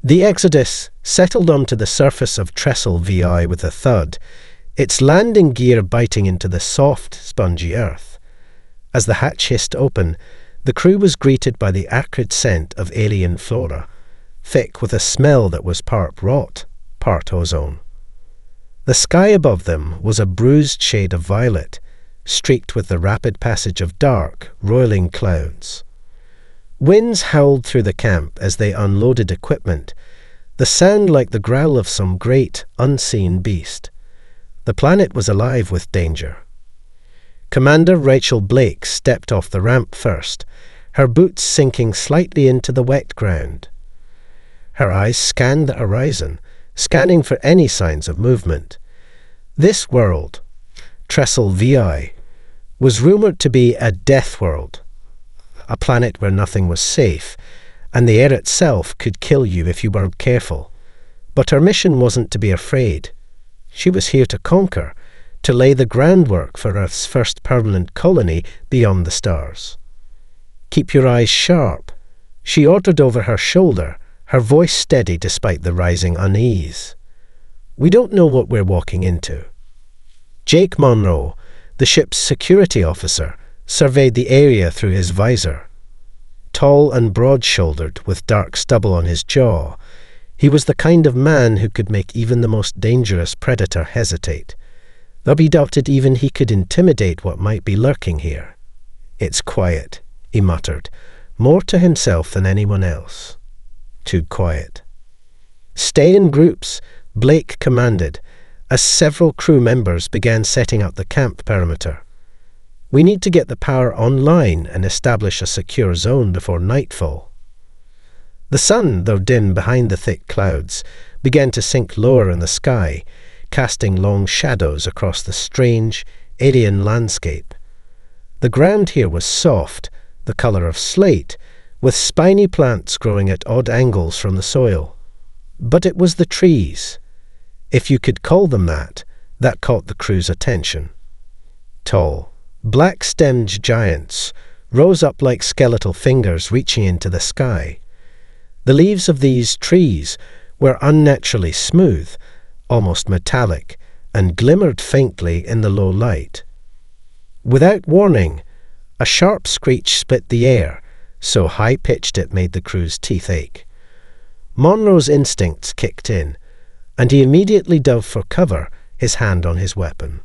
The Exodus settled onto the surface of Trestle VI with a thud, its landing gear biting into the soft, spongy earth. As the hatch hissed open, the crew was greeted by the acrid scent of alien flora, thick with a smell that was part rot, part ozone. The sky above them was a bruised shade of violet, streaked with the rapid passage of dark, roiling clouds. Winds howled through the camp as they unloaded equipment, the sound like the growl of some great, unseen beast. The planet was alive with danger. Commander Rachel Blake stepped off the ramp first, her boots sinking slightly into the wet ground. Her eyes scanned the horizon, scanning for any signs of movement. This world, Trestle VI, was rumoured to be a Deathworld, a planet where nothing was safe, and the air itself could kill you if you weren't careful. But her mission wasn't to be afraid. She was here to conquer, to lay the groundwork for Earth's first permanent colony beyond the stars. "Keep your eyes sharp," she ordered over her shoulder, her voice steady despite the rising unease. "We don't know what we're walking into." Jake Monroe, the ship's security officer, surveyed the area through his visor. Tall and broad-shouldered, with dark stubble on his jaw, he was the kind of man who could make even the most dangerous predator hesitate. Though he doubted even he could intimidate what might be lurking here. "It's quiet," he muttered, more to himself than anyone else. Too quiet. "Stay in groups," Blake commanded, as several crew members began setting up the camp perimeter. "We need to get the power online and establish a secure zone before nightfall." The sun, though dim behind the thick clouds, began to sink lower in the sky, casting long shadows across the strange, alien landscape. The ground here was soft, the colour of slate, with spiny plants growing at odd angles from the soil. But it was the trees, if you could call them that caught the crew's attention. Tall, black-stemmed giants rose up like skeletal fingers reaching into the sky. The leaves of these trees were unnaturally smooth, almost metallic, and glimmered faintly in the low light. Without warning, a sharp screech split the air, so high-pitched it made the crew's teeth ache. Monroe's instincts kicked in, and he immediately dove for cover, his hand on his weapon.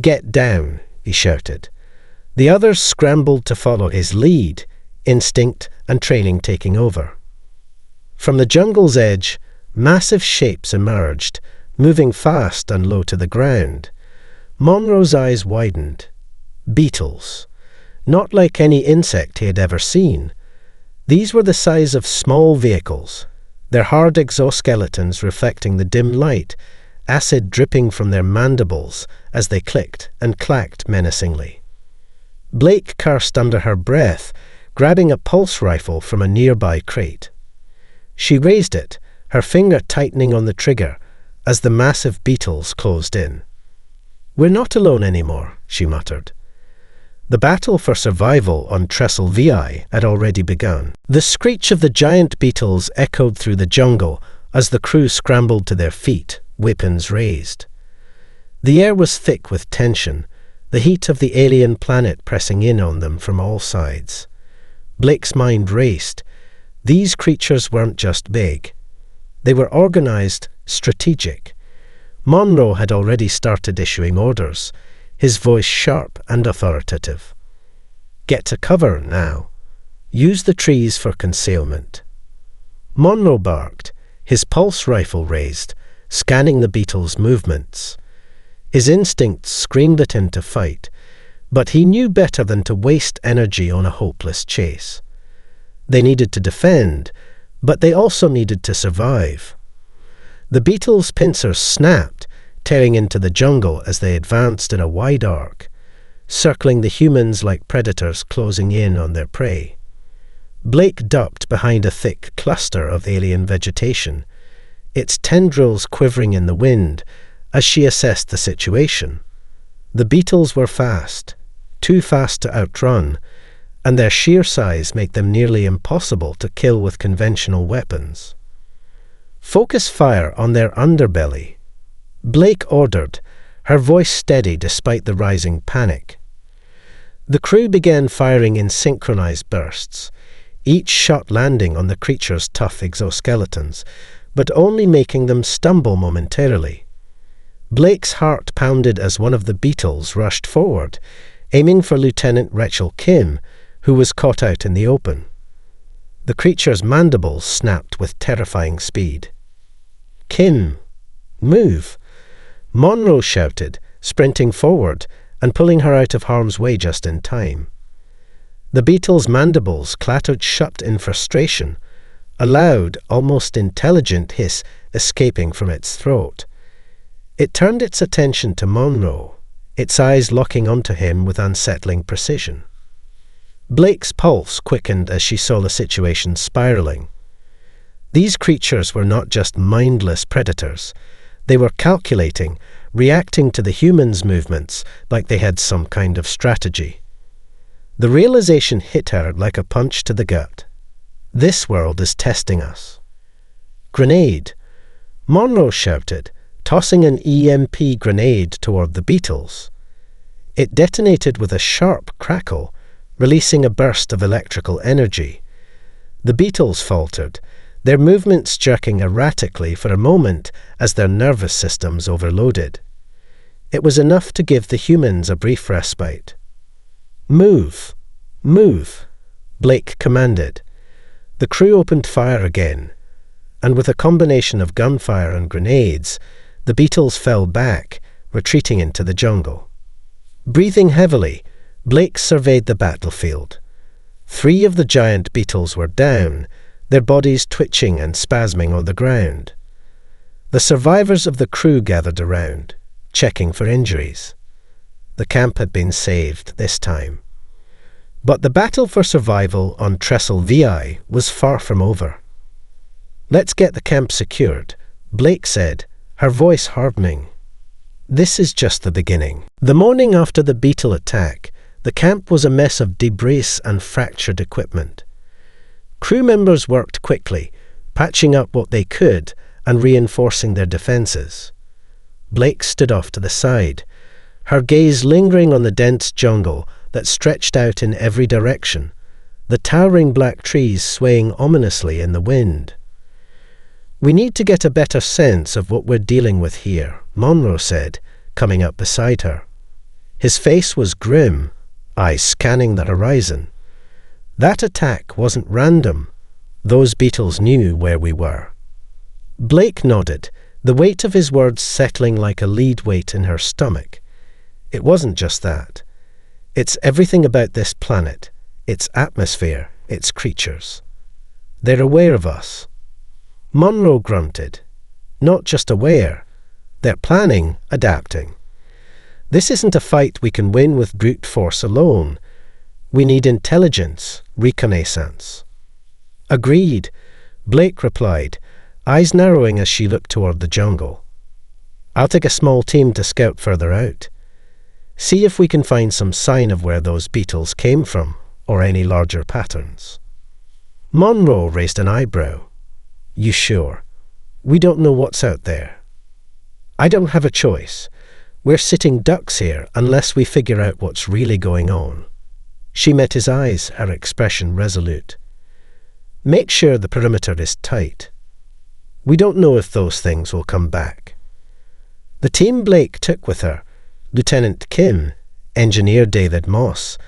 "Get down," he shouted. The others scrambled to follow his lead, instinct and training taking over. From the jungle's edge, massive shapes emerged, moving fast and low to the ground. Monroe's eyes widened. Beetles. Not like any insect he had ever seen. These were the size of small vehicles, their hard exoskeletons reflecting the dim light, acid dripping from their mandibles as they clicked and clacked menacingly. Blake cursed under her breath, grabbing a pulse rifle from a nearby crate. She raised it, her finger tightening on the trigger as the massive beetles closed in. "We're not alone anymore," she muttered. The battle for survival on Trestle VI had already begun. The screech of the giant beetles echoed through the jungle as the crew scrambled to their feet, weapons raised. The air was thick with tension, the heat of the alien planet pressing in on them from all sides. Blake's mind raced. These creatures weren't just big. They were organized, strategic. Monroe had already started issuing orders, his voice sharp and authoritative. "Get to cover now. Use the trees for concealment." Monroe barked, his pulse rifle raised, scanning the beetles' movements. His instincts screamed at him to fight, but he knew better than to waste energy on a hopeless chase. They needed to defend, but they also needed to survive. The beetles' pincers snapped, tearing into the jungle as they advanced in a wide arc, circling the humans like predators closing in on their prey. Blake ducked behind a thick cluster of alien vegetation, its tendrils quivering in the wind as she assessed the situation. The beetles were fast, too fast to outrun, and their sheer size made them nearly impossible to kill with conventional weapons. "Focus fire on their underbelly." Blake ordered, her voice steady despite the rising panic. The crew began firing in synchronized bursts, each shot landing on the creature's tough exoskeletons, but only making them stumble momentarily. Blake's heart pounded as one of the beetles rushed forward, aiming for Lieutenant Rachel Kim, who was caught out in the open. The creature's mandibles snapped with terrifying speed. "Kim, move!" Monroe shouted, sprinting forward and pulling her out of harm's way just in time. The beetle's mandibles clattered shut in frustration, a loud, almost intelligent hiss escaping from its throat. It turned its attention to Monroe, its eyes locking onto him with unsettling precision. Blake's pulse quickened as she saw the situation spiraling. These creatures were not just mindless predators. They were calculating, reacting to the humans' movements like they had some kind of strategy. The realization hit her like a punch to the gut. This world is testing us. "Grenade!" Monroe shouted, tossing an EMP grenade toward the beetles. It detonated with a sharp crackle, releasing a burst of electrical energy. The beetles faltered, their movements jerking erratically for a moment as their nervous systems overloaded. It was enough to give the humans a brief respite. "Move! Move!" Blake commanded. The crew opened fire again, and with a combination of gunfire and grenades, the beetles fell back, retreating into the jungle. Breathing heavily, Blake surveyed the battlefield. 3 of the giant beetles were down, their bodies twitching and spasming on the ground. The survivors of the crew gathered around, checking for injuries. The camp had been saved this time. But the battle for survival on Trestle VI was far from over. "Let's get the camp secured," Blake said, her voice hardening. "This is just the beginning." The morning after the beetle attack, the camp was a mess of debris and fractured equipment. Crew members worked quickly, patching up what they could and reinforcing their defenses. Blake stood off to the side, her gaze lingering on the dense jungle that stretched out in every direction, the towering black trees swaying ominously in the wind. "We need to get a better sense of what we're dealing with here," Monroe said, coming up beside her. His face was grim, eyes scanning the horizon. That attack wasn't random. Those beetles knew where we were. Blake nodded, the weight of his words settling like a lead weight in her stomach. It wasn't just that. It's everything about this planet, its atmosphere, its creatures. They're aware of us. Monroe grunted. Not just aware. They're planning, adapting. This isn't a fight we can win with brute force alone. We need intelligence, reconnaissance. "Agreed," Blake replied, eyes narrowing as she looked toward the jungle. "I'll take a small team to scout further out. See if we can find some sign of where those beetles came from, or any larger patterns." Monroe raised an eyebrow. "You sure? We don't know what's out there." "I don't have a choice. We're sitting ducks here unless we figure out what's really going on." She met his eyes, her expression resolute. "Make sure the perimeter is tight. We don't know if those things will come back." The team Blake took with her, Lieutenant Kim, Engineer David Moss,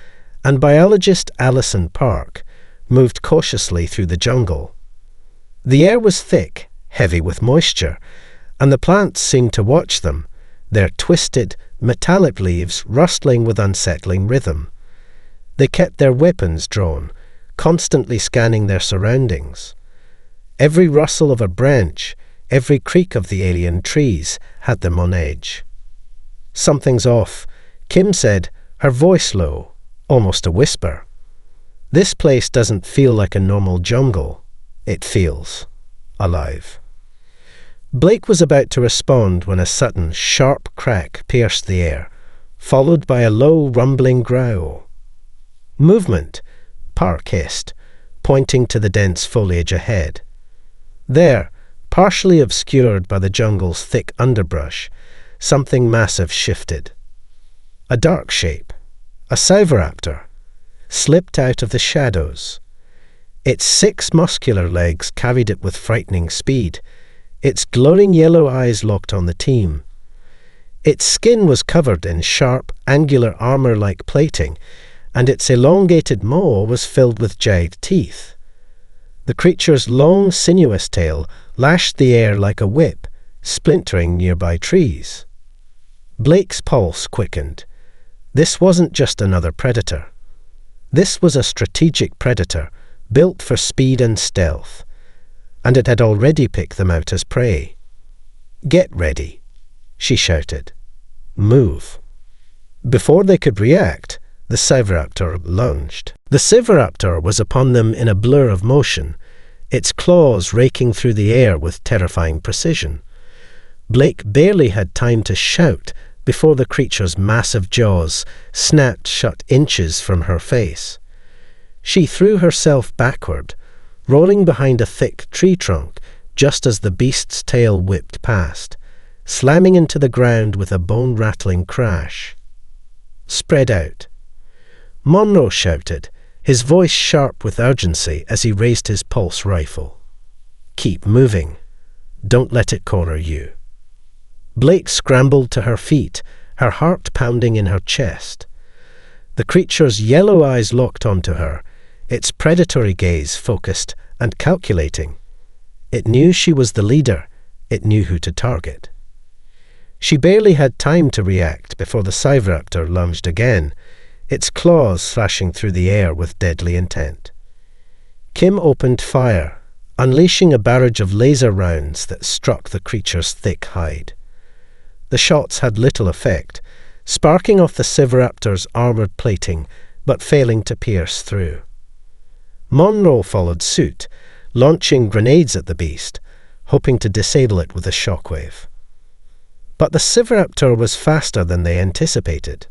and biologist Alison Park, moved cautiously through the jungle. The air was thick, heavy with moisture, and the plants seemed to watch them, their twisted, metallic leaves rustling with unsettling rhythm. They kept their weapons drawn, constantly scanning their surroundings. Every rustle of a branch, every creak of the alien trees had them on edge. "Something's off," Kim said, her voice low, almost a whisper. "This place doesn't feel like a normal jungle. It feels alive." Blake was about to respond when a sudden, sharp crack pierced the air, followed by a low, rumbling growl. "Movement," Park hissed, pointing to the dense foliage ahead. "There," Partially obscured by the jungle's thick underbrush, something massive shifted. A dark shape, a Cyberaptor, slipped out of the shadows. Its 6 muscular legs carried it with frightening speed. Its glowing yellow eyes locked on the team. Its skin was covered in sharp, angular armor-like plating, and its elongated maw was filled with jagged teeth. The creature's long, sinuous tail lashed the air like a whip, splintering nearby trees. Blake's pulse quickened. This wasn't just another predator. This was a strategic predator, built for speed and stealth, and it had already picked them out as prey. "Get ready," she shouted. "Move." Before they could react, the Cyberaptor lunged. The Cyberaptor was upon them in a blur of motion, its claws raking through the air with terrifying precision. Blake barely had time to shout before the creature's massive jaws snapped shut inches from her face. She threw herself backward, rolling behind a thick tree trunk just as the beast's tail whipped past, slamming into the ground with a bone-rattling crash. "Spread out." Monroe shouted, his voice sharp with urgency as he raised his pulse rifle. "Keep moving. Don't let it corner you." Blake scrambled to her feet, her heart pounding in her chest. The creature's yellow eyes locked onto her, its predatory gaze focused and calculating. It knew she was the leader. It knew who to target. She barely had time to react before the Cyberaptor lunged again, its claws slashing through the air with deadly intent. Kim opened fire, unleashing a barrage of laser rounds that struck the creature's thick hide. The shots had little effect, sparking off the Cyberaptor's armoured plating, but failing to pierce through. Monroe followed suit, launching grenades at the beast, hoping to disable it with a shockwave. But the Cyberaptor was faster than they anticipated.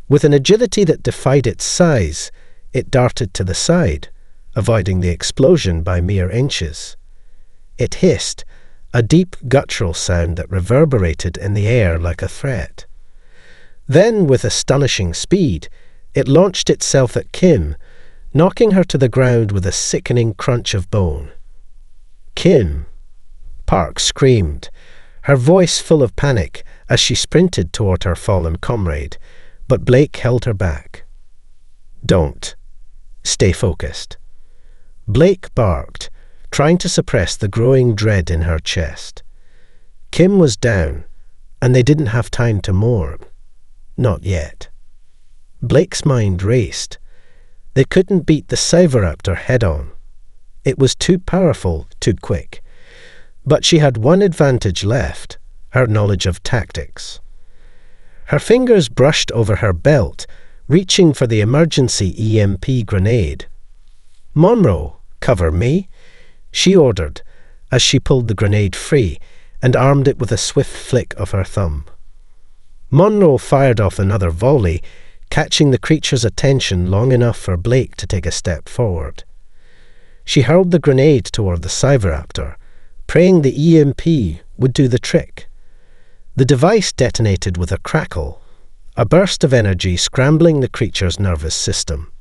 With an agility that defied its size, it darted to the side, avoiding the explosion by mere inches. It hissed, a deep guttural sound that reverberated in the air like a threat. Then, with astonishing speed, it launched itself at Kim, knocking her to the ground with a sickening crunch of bone. "Kim!" Park screamed, her voice full of panic as she sprinted toward her fallen comrade, but Blake held her back. "Don't. Stay focused." Blake barked, trying to suppress the growing dread in her chest. Kim was down, and they didn't have time to mourn. Not yet. Blake's mind raced. They couldn't beat the Cyberaptor head-on. It was too powerful, too quick. But she had one advantage left, her knowledge of tactics. Her fingers brushed over her belt, reaching for the emergency EMP grenade. "Monroe, cover me," she ordered, as she pulled the grenade free and armed it with a swift flick of her thumb. Monroe fired off another volley, catching the creature's attention long enough for Blake to take a step forward. She hurled the grenade toward the Cyberaptor, praying the EMP would do the trick. The device detonated with a crackle, a burst of energy scrambling the creature's nervous system.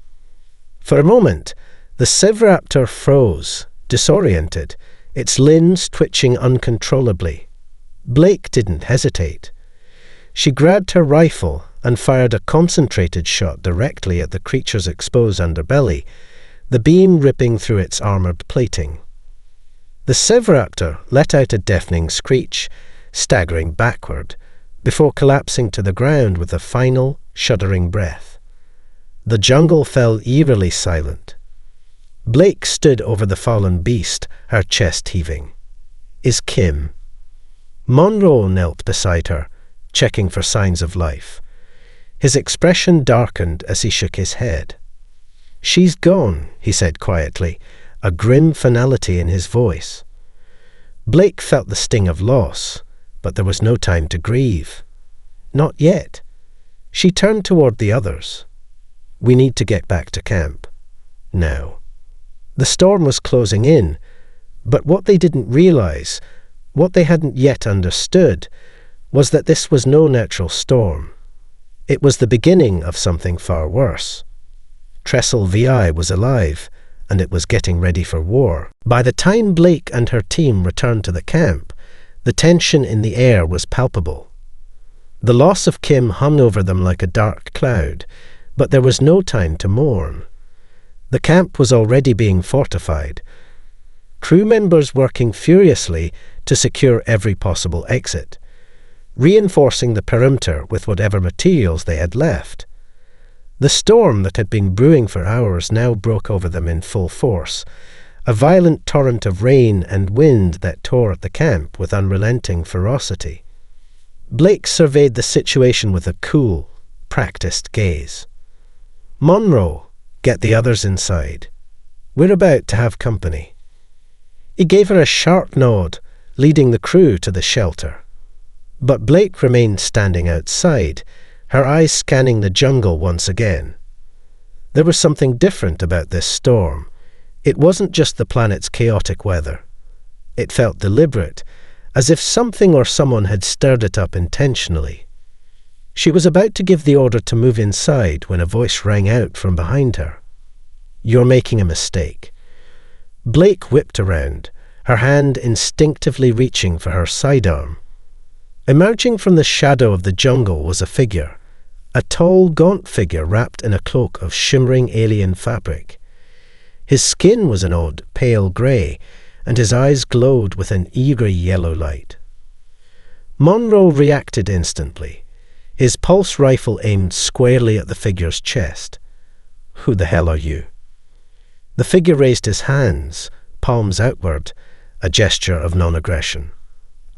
For a moment, the Cyberaptor froze, disoriented, its limbs twitching uncontrollably. Blake didn't hesitate. She grabbed her rifle and fired a concentrated shot directly at the creature's exposed underbelly, the beam ripping through its armoured plating. The Cyberaptor let out a deafening screech, staggering backward, before collapsing to the ground with a final, shuddering breath. The jungle fell eerily silent. Blake stood over the fallen beast, her chest heaving. "Is Kim?" Monroe knelt beside her, checking for signs of life. His expression darkened as he shook his head. "She's gone," he said quietly, a grim finality in his voice. Blake felt the sting of loss, but there was no time to grieve. Not yet. She turned toward the others. "We need to get back to camp. Now." The storm was closing in, But what they didn't realize, what they hadn't yet understood, was that this was no natural storm. It was the beginning of something far worse. Trestle VI was alive, and it was getting ready for war. By the time Blake and her team returned to the camp, the tension in the air was palpable. The loss of Kim hung over them like a dark cloud, but there was no time to mourn. The camp was already being fortified, crew members working furiously to secure every possible exit, reinforcing the perimeter with whatever materials they had left. The storm that had been brewing for hours now broke over them in full force, a violent torrent of rain and wind that tore at the camp with unrelenting ferocity. Blake surveyed the situation with a cool, practiced gaze. "Monroe, get the others inside. We're about to have company." He gave her a sharp nod, leading the crew to the shelter. But Blake remained standing outside, her eyes scanning the jungle once again. There was something different about this storm. It wasn't just the planet's chaotic weather. It felt deliberate, as if something or someone had stirred it up intentionally. She was about to give the order to move inside when a voice rang out from behind her. "You're making a mistake." Blake whipped around, her hand instinctively reaching for her sidearm. Emerging from the shadow of the jungle was a figure, a tall, gaunt figure wrapped in a cloak of shimmering alien fabric. His skin was an odd, pale grey, and his eyes glowed with an eerie yellow light. Monroe reacted instantly, his pulse rifle aimed squarely at the figure's chest. "Who the hell are you?" The figure raised his hands, palms outward, a gesture of non-aggression.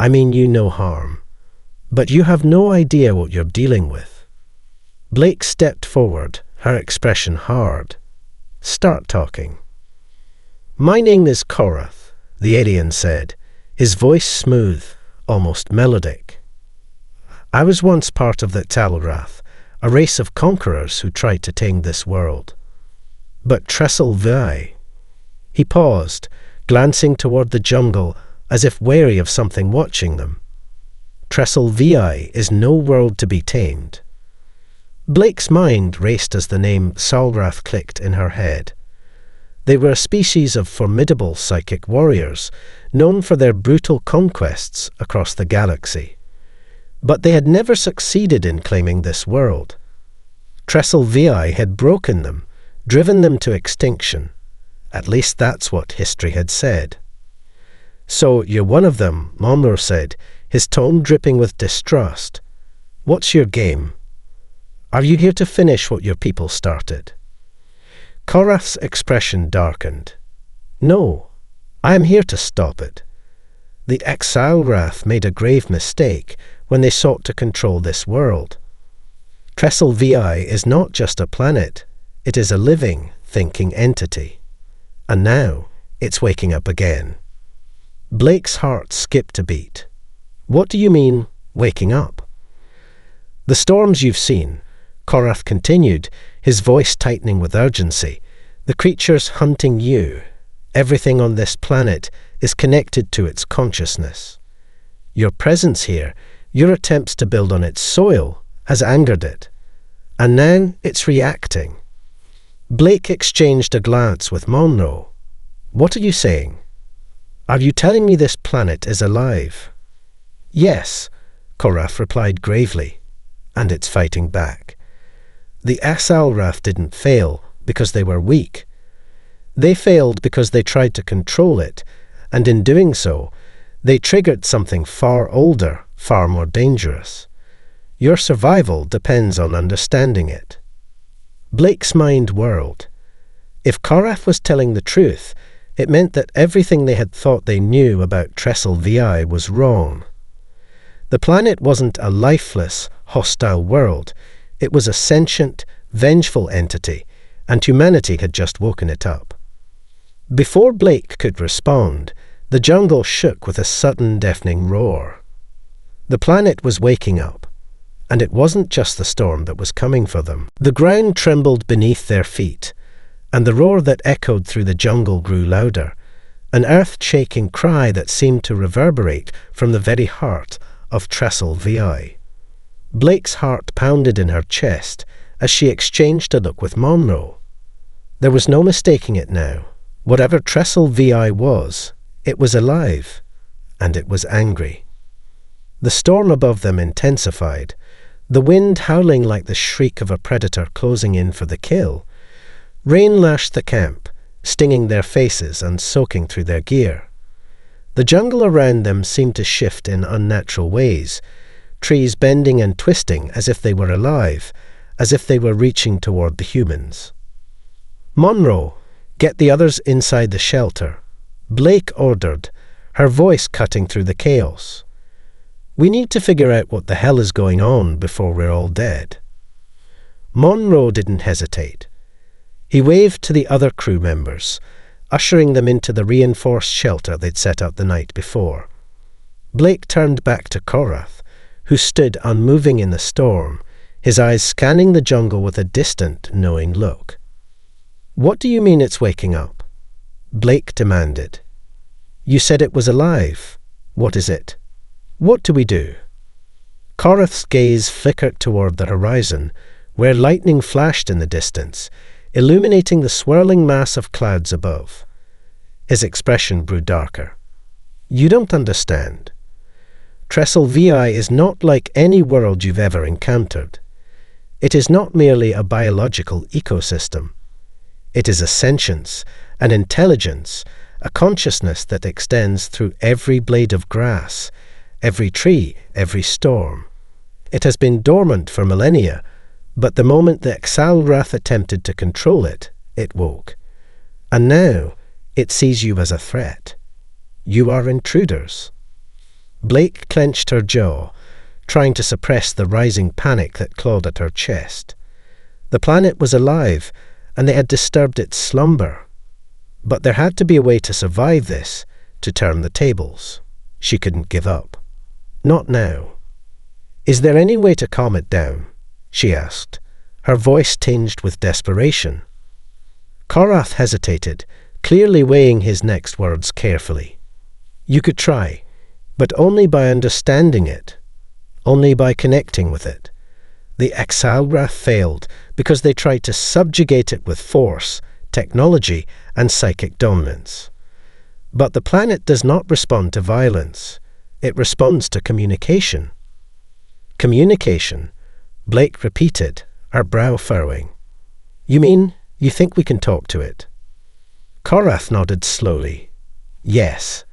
"I mean you no harm, but you have no idea what you're dealing with." Blake stepped forward, her expression hard. "Start talking." "My name is Korath," the alien said, his voice smooth, almost melodic. "I was once part of the Talrath, a race of conquerors who tried to tame this world. But Trestle VI..." He paused, glancing toward the jungle as if wary of something watching them. "Trestle VI is no world to be tamed." Blake's mind raced as the name Salrath clicked in her head. They were a species of formidable psychic warriors, known for their brutal conquests across the galaxy. But they had never succeeded in claiming this world. Trestle VI had broken them, driven them to extinction. At least that's what history had said. "So you're one of them," Monroe said, his tone dripping with distrust. "What's your game? Are you here to finish what your people started?" Korath's expression darkened. "No, I am here to stop it. The Exilwrath made a grave mistake when they sought to control this world. Trestle VI is not just a planet, it is a living, thinking entity. And now, it's waking up again." Blake's heart skipped a beat. "What do you mean, waking up?" "The storms you've seen," Korath continued, his voice tightening with urgency. "The creatures hunting you. Everything on this planet is connected to its consciousness. Your presence here, your attempts to build on its soil, has angered it. And now it's reacting." Blake exchanged a glance with Monroe. "What are you saying? Are you telling me this planet is alive?" "Yes," Korath replied gravely, "and it's fighting back. The Asalrath didn't fail because they were weak. They failed because they tried to control it, and in doing so, they triggered something far older, far more dangerous. Your survival depends on understanding it." Blake's mind whirled. If Korath was telling the truth, it meant that everything they had thought they knew about Trestle VI was wrong. The planet wasn't a lifeless, hostile world. It was a sentient, vengeful entity, and humanity had just woken it up. Before Blake could respond, the jungle shook with a sudden deafening roar. The planet was waking up, and it wasn't just the storm that was coming for them. The ground trembled beneath their feet, and the roar that echoed through the jungle grew louder, an earth-shaking cry that seemed to reverberate from the very heart of Trestle VI. Blake's heart pounded in her chest as she exchanged a look with Monroe. There was no mistaking it now. Whatever Trestle VI was, it was alive, and it was angry. The storm above them intensified, the wind howling like the shriek of a predator closing in for the kill. Rain lashed the camp, stinging their faces and soaking through their gear. The jungle around them seemed to shift in unnatural ways, trees bending and twisting as if they were alive, as if they were reaching toward the humans. "Monroe, get the others inside the shelter," Blake ordered, her voice cutting through the chaos. "We need to figure out what the hell is going on before we're all dead." Monroe didn't hesitate. He waved to the other crew members, ushering them into the reinforced shelter they'd set out the night before. Blake turned back to Korath, who stood unmoving in the storm, his eyes scanning the jungle with a distant, knowing look. "What do you mean it's waking up?" Blake demanded. "You said it was alive. What is it? What do we do?" Korath's gaze flickered toward the horizon, where lightning flashed in the distance, illuminating the swirling mass of clouds above. His expression grew darker. "You don't understand. Trestle VI is not like any world you've ever encountered. It is not merely a biological ecosystem. It is a sentience, an intelligence, a consciousness that extends through every blade of grass, every tree, every storm. It has been dormant for millennia, but the moment the Xal'Rath attempted to control it, it woke. And now, it sees you as a threat. You are intruders." Blake clenched her jaw, trying to suppress the rising panic that clawed at her chest. The planet was alive, and they had disturbed its slumber. But there had to be a way to survive this, to turn the tables. She couldn't give up. Not now. "Is there any way to calm it down?" she asked, her voice tinged with desperation. Korath hesitated, clearly weighing his next words carefully. "You could try, but only by understanding it, only by connecting with it. The Xal'Rath failed because they tried to subjugate it with force, technology, and psychic dominance. But the planet does not respond to violence. It responds to communication." "Communication," Blake repeated, her brow furrowing. "You mean you think we can talk to it?" Korath nodded slowly. "Yes,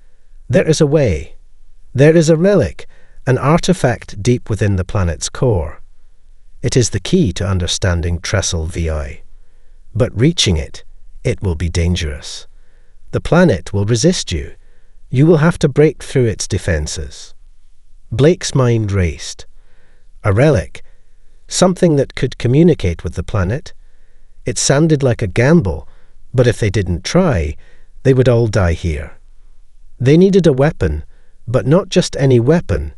there is a way. There is a relic, an artifact deep within the planet's core. It is the key to understanding Trestle VI. But reaching it, it will be dangerous. The planet will resist you. You will have to break through its defenses." Blake's mind raced. A relic, something that could communicate with the planet. It sounded like a gamble, but if they didn't try, they would all die here. They needed a weapon, but not just any weapon.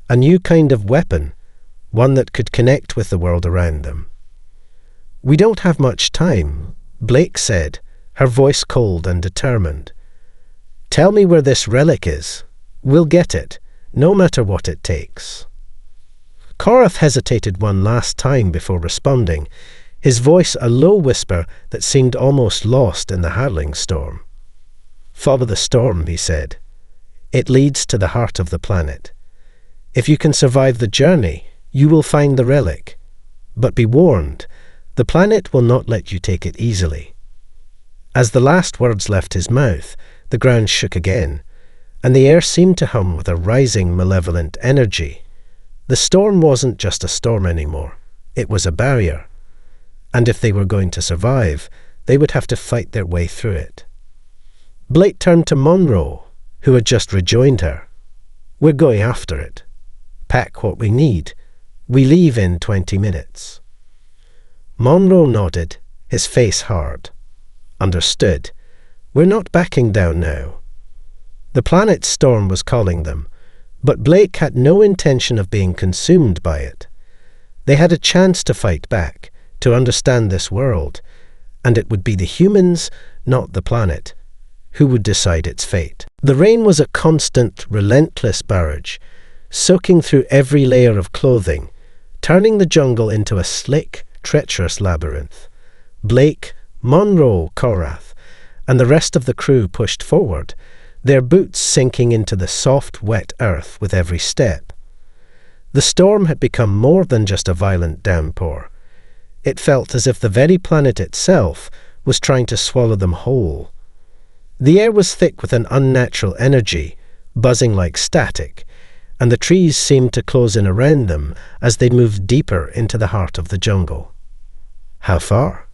A new kind of weapon, one that could connect with the world around them. "We don't have much time," Blake said, her voice cold and determined. "Tell me where this relic is. We'll get it, no matter what it takes." Korath hesitated one last time before responding, his voice a low whisper that seemed almost lost in the howling storm. "Follow the storm," he said. "It leads to the heart of the planet. If you can survive the journey, you will find the relic. But be warned, the planet will not let you take it easily." As the last words left his mouth, the ground shook again, and the air seemed to hum with a rising malevolent energy. The storm wasn't just a storm anymore. It was a barrier. And if they were going to survive, they would have to fight their way through it. Blake turned to Monroe, who had just rejoined her. "We're going after it. Pack what we need. We leave in 20 minutes. Monroe nodded, his face hard. "Understood. We're not backing down now." The planet's storm was calling them, but Blake had no intention of being consumed by it. They had a chance to fight back, to understand this world, and it would be the humans, not the planet, who would decide its fate. The rain was a constant, relentless barrage, soaking through every layer of clothing, turning the jungle into a slick, treacherous labyrinth. Blake, Monroe, Korath, and the rest of the crew pushed forward, their boots sinking into the soft, wet earth with every step. The storm had become more than just a violent downpour. It felt as if the very planet itself was trying to swallow them whole. The air was thick with an unnatural energy, buzzing like static, and the trees seemed to close in around them as they moved deeper into the heart of the jungle. "How far?"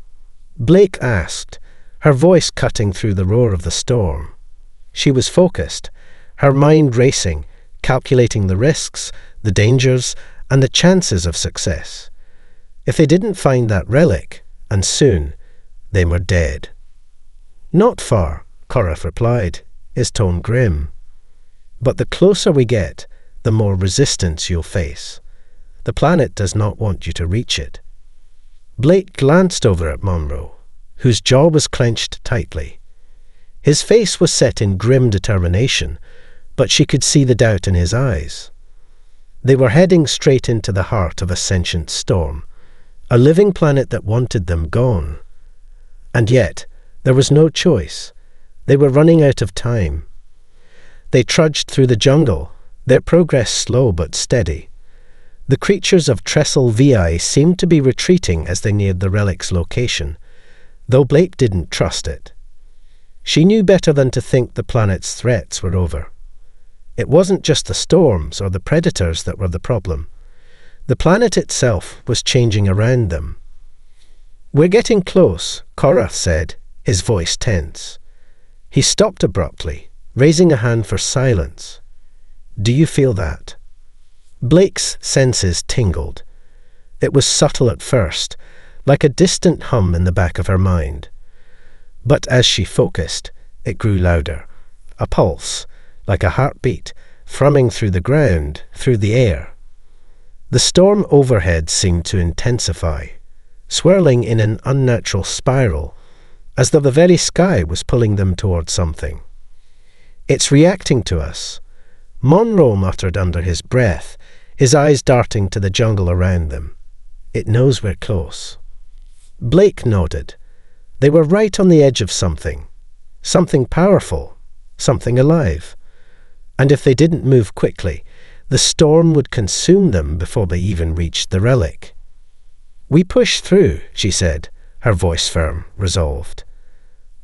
Blake asked, her voice cutting through the roar of the storm. She was focused, her mind racing, calculating the risks, the dangers, and the chances of success. If they didn't find that relic, and soon, they were dead. "Not far," Korath replied, his tone grim. "But the closer we get, the more resistance you'll face. The planet does not want you to reach it." Blake glanced over at Monroe, whose jaw was clenched tightly. His face was set in grim determination, but she could see the doubt in his eyes. They were heading straight into the heart of a sentient storm, a living planet that wanted them gone. And yet, there was no choice. They were running out of time. They trudged through the jungle, their progress slow but steady. The creatures of Trestle VI seemed to be retreating as they neared the relic's location, though Blake didn't trust it. She knew better than to think the planet's threats were over. It wasn't just the storms or the predators that were the problem. The planet itself was changing around them. "We're getting close," Korath said, his voice tense. He stopped abruptly, raising a hand for silence. "Do you feel that?" Blake's senses tingled. It was subtle at first, like a distant hum in the back of her mind. But as she focused, it grew louder, a pulse, like a heartbeat, thrumming through the ground, through the air. The storm overhead seemed to intensify, swirling in an unnatural spiral, as though the very sky was pulling them towards something. "It's reacting to us," Monroe muttered under his breath, his eyes darting to the jungle around them. "It knows we're close." Blake nodded. They were right on the edge of something powerful, something alive. And if they didn't move quickly, the storm would consume them before they even reached the relic. "We push through," she said, her voice firm, resolved.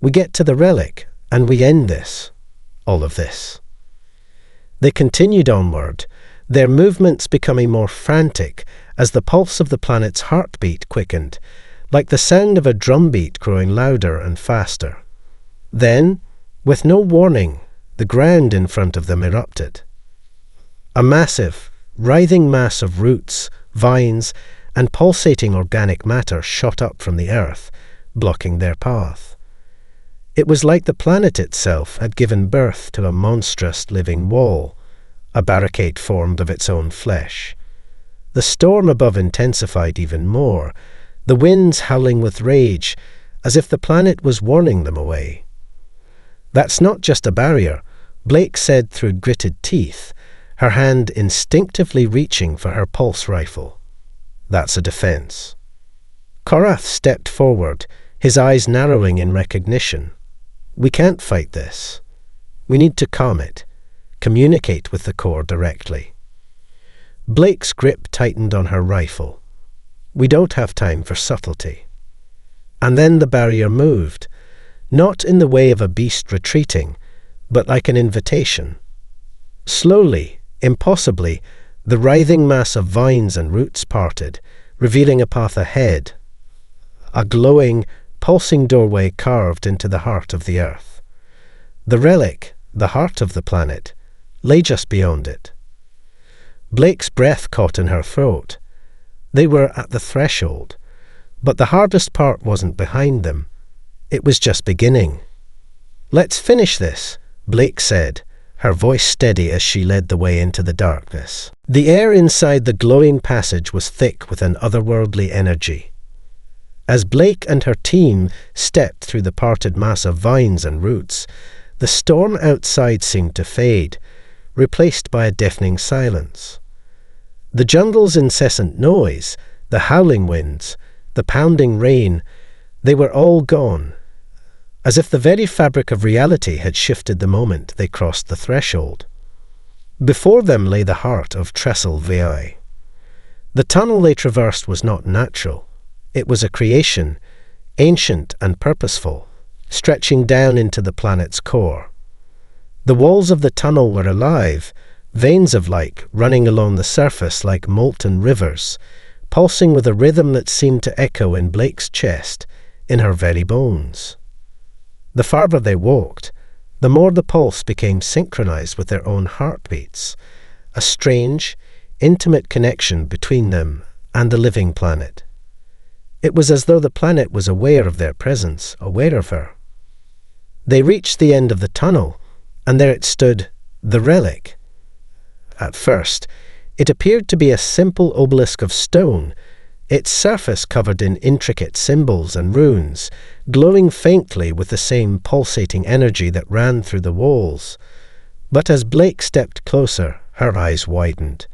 "We get to the relic, and we end this. All of this." They continued onward, their movements becoming more frantic as the pulse of the planet's heartbeat quickened, like the sound of a drumbeat growing louder and faster. Then, with no warning, the ground in front of them erupted. A massive, writhing mass of roots, vines, and pulsating organic matter shot up from the earth, blocking their path. It was like the planet itself had given birth to a monstrous living wall, a barricade formed of its own flesh. The storm above intensified even more, the winds howling with rage, as if the planet was warning them away. "That's not just a barrier," Blake said through gritted teeth, her hand instinctively reaching for her pulse rifle. "That's a defense." Korath stepped forward, his eyes narrowing in recognition. "We can't fight this. We need to calm it, communicate with the core directly." Blake's grip tightened on her rifle. "We don't have time for subtlety." And then the barrier moved, not in the way of a beast retreating, but like an invitation. Slowly, impossibly, the writhing mass of vines and roots parted, revealing a path ahead, a glowing, pulsing doorway carved into the heart of the earth. The relic, the heart of the planet, lay just beyond it. Blake's breath caught in her throat. They were at the threshold, but the hardest part wasn't behind them. It was just beginning. "Let's finish this," Blake said, her voice steady as she led the way into the darkness. The air inside the glowing passage was thick with an otherworldly energy. As Blake and her team stepped through the parted mass of vines and roots, The storm outside seemed to fade, replaced by a deafening silence. The jungle's incessant noise, the howling winds, the pounding rain, they were all gone, as if the very fabric of reality had shifted the moment they crossed the threshold. Before them lay the heart of Trestle VI. The tunnel they traversed was not natural. It was a creation, ancient and purposeful, stretching down into the planet's core. The walls of the tunnel were alive, veins of light running along the surface like molten rivers, pulsing with a rhythm that seemed to echo in Blake's chest, in her very bones. The farther they walked, the more the pulse became synchronized with their own heartbeats, a strange, intimate connection between them and the living planet. It was as though the planet was aware of their presence, aware of her. They reached the end of the tunnel, and there it stood, the relic. At first, it appeared to be a simple obelisk of stone, its surface covered in intricate symbols and runes, glowing faintly with the same pulsating energy that ran through the walls. But as Blake stepped closer, her eyes widened.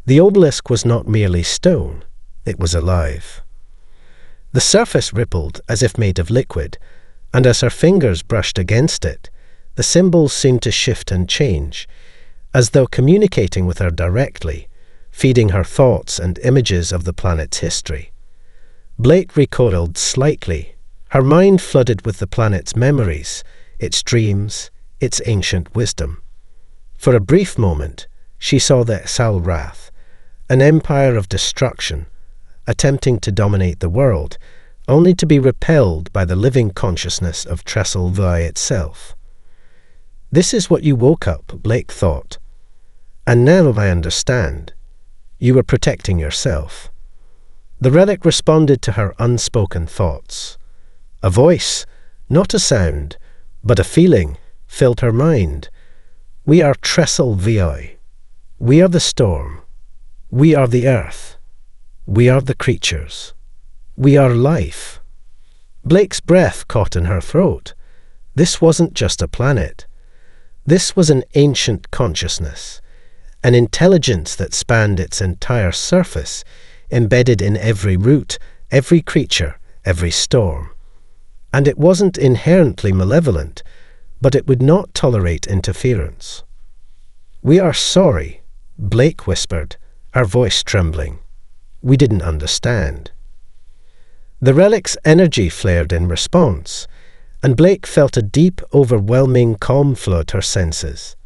The obelisk was not merely stone, it was alive. The surface rippled as if made of liquid, and as her fingers brushed against it, the symbols seemed to shift and change, as though communicating with her directly, feeding her thoughts and images of the planet's history. Blake recoiled slightly, her mind flooded with the planet's memories, its dreams, its ancient wisdom. For a brief moment, she saw the Salrath, an empire of destruction, attempting to dominate the world, only to be repelled by the living consciousness of Trestle VI itself. This is what you woke up, Blake thought. And now I understand. You were protecting yourself. The relic responded to her unspoken thoughts. A voice, not a sound, but a feeling, filled her mind. We are Trestle VI. We are the storm. We are the earth. We are the creatures. We are life. Blake's breath caught in her throat. This wasn't just a planet. This was an ancient consciousness, an intelligence that spanned its entire surface, embedded in every root, every creature, every storm. And it wasn't inherently malevolent, but it would not tolerate interference. We are sorry, Blake whispered, her voice trembling. We didn't understand. The relic's energy flared in response, and Blake felt a deep, overwhelming calm flood her senses.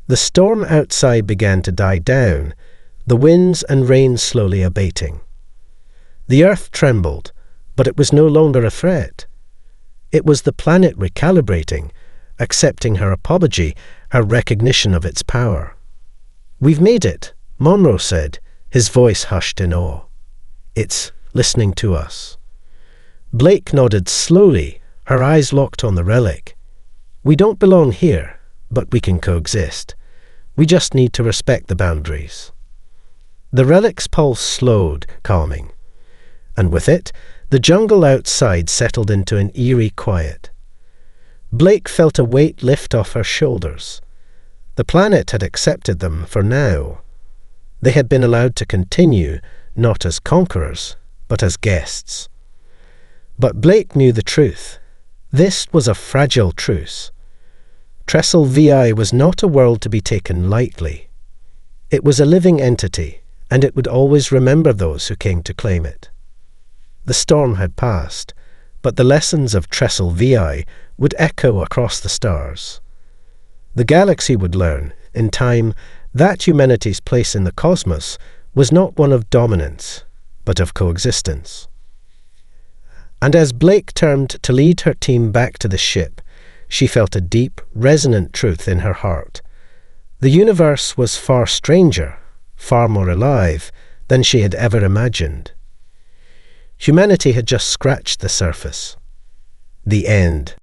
The storm outside began to die down, the winds and rain slowly abating. The earth trembled, but it was no longer a threat. It was the planet recalibrating, accepting her apology, her recognition of its power. We've made it, Monroe said, his voice hushed in awe. It's listening to us. Blake nodded slowly, her eyes locked on the relic. We don't belong here, but we can coexist. We just need to respect the boundaries. The relic's pulse slowed, calming, and with it, the jungle outside settled into an eerie quiet. Blake felt a weight lift off her shoulders. The planet had accepted them for now. They had been allowed to continue, not as conquerors, but as guests. But Blake knew the truth. This was a fragile truce. Trestle VI was not a world to be taken lightly. It was a living entity, and it would always remember those who came to claim it. The storm had passed, but the lessons of Trestle VI would echo across the stars. The galaxy would learn, in time, that humanity's place in the cosmos was not one of dominance, but of coexistence. And as Blake turned to lead her team back to the ship, she felt a deep, resonant truth in her heart. The universe was far stranger, far more alive, than she had ever imagined. Humanity had just scratched the surface. The end.